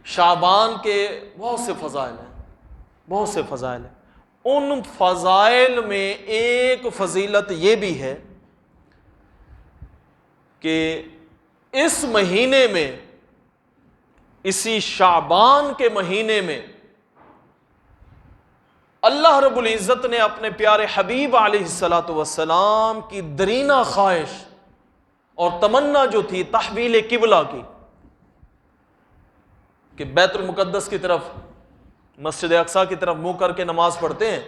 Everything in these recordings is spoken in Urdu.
شعبان کے بہت سے فضائل ہیں، بہت سے فضائل ہیں۔ ان فضائل میں ایک فضیلت یہ بھی ہے کہ اس مہینے میں، اسی شعبان کے مہینے میں اللہ رب العزت نے اپنے پیارے حبیب علیہ الصلاۃ والسلام کی درینہ خواہش اور تمنا جو تھی تحویل قبلہ کی، کہ بیت المقدس کی طرف، مسجد اقصیٰ کی طرف منہ کر کے نماز پڑھتے ہیں،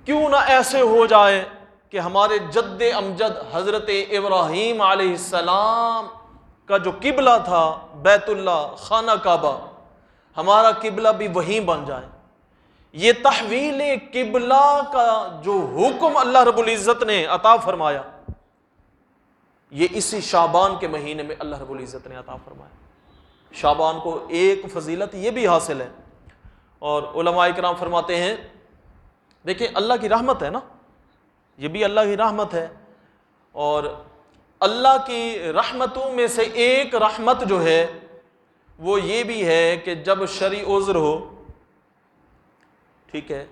کیوں نہ ایسے ہو جائے کہ ہمارے جد امجد حضرت ابراہیم علیہ السلام کا جو قبلہ تھا بیت اللہ خانہ کعبہ، ہمارا قبلہ بھی وہیں بن جائے۔ یہ تحویل قبلہ کا جو حکم اللہ رب العزت نے عطا فرمایا، یہ اسی شعبان کے مہینے میں اللہ رب العزت نے عطا فرمایا۔ شعبان کو ایک فضیلت یہ بھی حاصل ہے، اور علماء کرام فرماتے ہیں، دیکھیں اللہ کی رحمت ہے نا، یہ بھی اللہ کی رحمت ہے، اور اللہ کی رحمتوں میں سے ایک رحمت جو ہے وہ یہ بھی ہے کہ جب شرعی عذر ہو، ٹھیک ہے،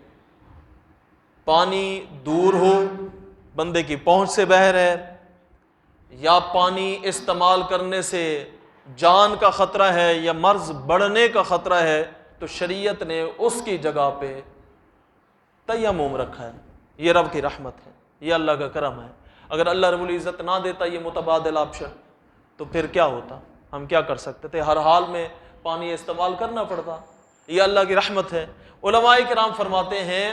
پانی دور ہو، بندے کی پہنچ سے باہر ہے، یا پانی استعمال کرنے سے جان کا خطرہ ہے یا مرض بڑھنے کا خطرہ ہے، تو شریعت نے اس کی جگہ پہ تیمم رکھا ہے۔ یہ رب کی رحمت ہے، یہ اللہ کا کرم ہے۔ اگر اللہ رب العزت نہ دیتا یہ متبادل آپشن تو پھر کیا ہوتا؟ ہم کیا کر سکتے تھے؟ ہر حال میں پانی استعمال کرنا پڑتا۔ یہ اللہ کی رحمت ہے۔ علماء کرام فرماتے ہیں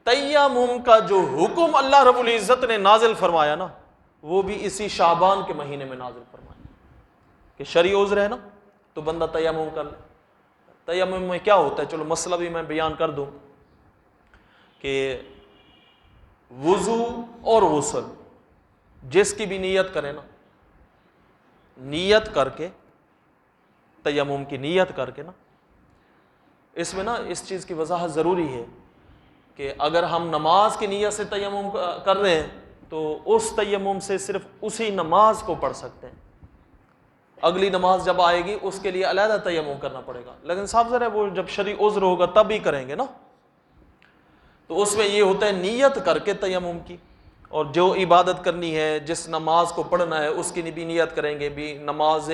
تیمم کا جو حکم اللہ رب العزت نے نازل فرمایا نا، وہ بھی اسی شعبان کے مہینے میں نازل فرمایا، کہ شرعی عذر ہے نا تو بندہ تیمم کر لے۔ تیمم میں کیا ہوتا ہے؟ چلو مسئلہ بھی میں بیان کر دوں کہ وضو اور غسل جس کی بھی نیت کرے نا، نیت کر کے، تیمم کی نیت کر کے نا، اس میں نا اس چیز کی وضاحت ضروری ہے کہ اگر ہم نماز کی نیت سے تیمم کر رہے ہیں تو اس تیمم سے صرف اسی نماز کو پڑھ سکتے ہیں، اگلی نماز جب آئے گی اس کے لیے علیحدہ تیمم کرنا پڑے گا۔ لیکن صاف ظاہر ہے وہ جب شرعی عذر ہوگا تب ہی کریں گے نا، تو اس میں یہ ہوتا ہے نیت کر کے تیمم کی، اور جو عبادت کرنی ہے، جس نماز کو پڑھنا ہے اس کی بھی نیت کریں گے، بھی نماز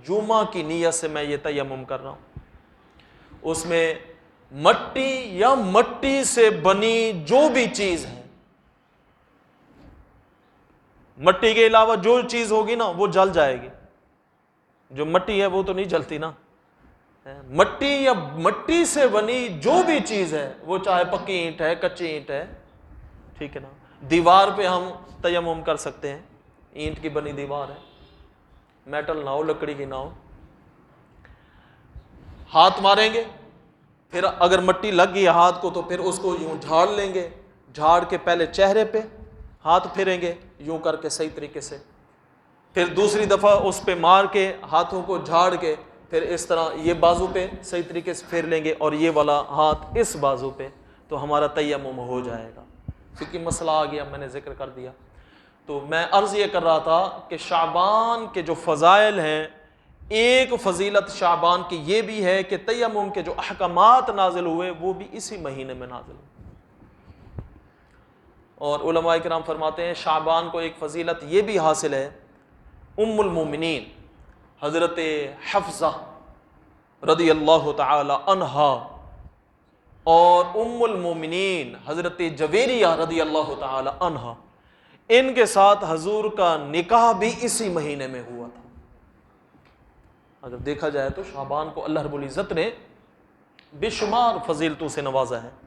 جمعہ کی نیت سے میں یہ تیمم کر رہا ہوں۔ اس میں مٹی یا مٹی سے بنی جو بھی چیز ہے، مٹی کے علاوہ جو چیز ہوگی نا وہ جل جائے گی، جو مٹی ہے وہ تو نہیں جلتی نا، مٹی یا مٹی سے بنی جو بھی چیز ہے، وہ چاہے پکی اینٹ ہے، کچی اینٹ ہے، ٹھیک ہے نا، دیوار پہ ہم تیمم کر سکتے ہیں، اینٹ کی بنی دیوار ہے، میٹل نہ ہو، لکڑی کی نہ ہو، ہاتھ ماریں گے، پھر اگر مٹی لگ گئی ہاتھ کو تو پھر اس کو یوں جھاڑ لیں گے، جھاڑ کے پہلے چہرے پہ ہاتھ پھیریں گے یوں کر کے صحیح طریقے سے، پھر دوسری دفعہ اس پہ مار کے ہاتھوں کو جھاڑ کے پھر اس طرح یہ بازو پہ صحیح طریقے سے پھیر لیں گے، اور یہ والا ہاتھ اس بازو پہ، تو ہمارا تیمم ہو جائے گا۔ کیونکہ مسئلہ آ گیا، میں نے ذکر کر دیا۔ تو میں عرض یہ کر رہا تھا کہ شعبان کے جو فضائل ہیں، ایک فضیلت شعبان کی یہ بھی ہے کہ تیمم کے جو احکامات نازل ہوئے وہ بھی اسی مہینے میں نازل ہوئے۔ اور علماء کرام فرماتے ہیں شعبان کو ایک فضیلت یہ بھی حاصل ہے، ام المومنین حضرت حفصہ رضی اللہ تعالی عنہا اور ام المومنین حضرت جویریہ رضی اللہ تعالی عنہا، ان کے ساتھ حضور کا نکاح بھی اسی مہینے میں ہوا تھا۔ اگر دیکھا جائے تو شعبان کو اللہ رب العزت نے بے شمار فضیلتوں سے نوازا ہے۔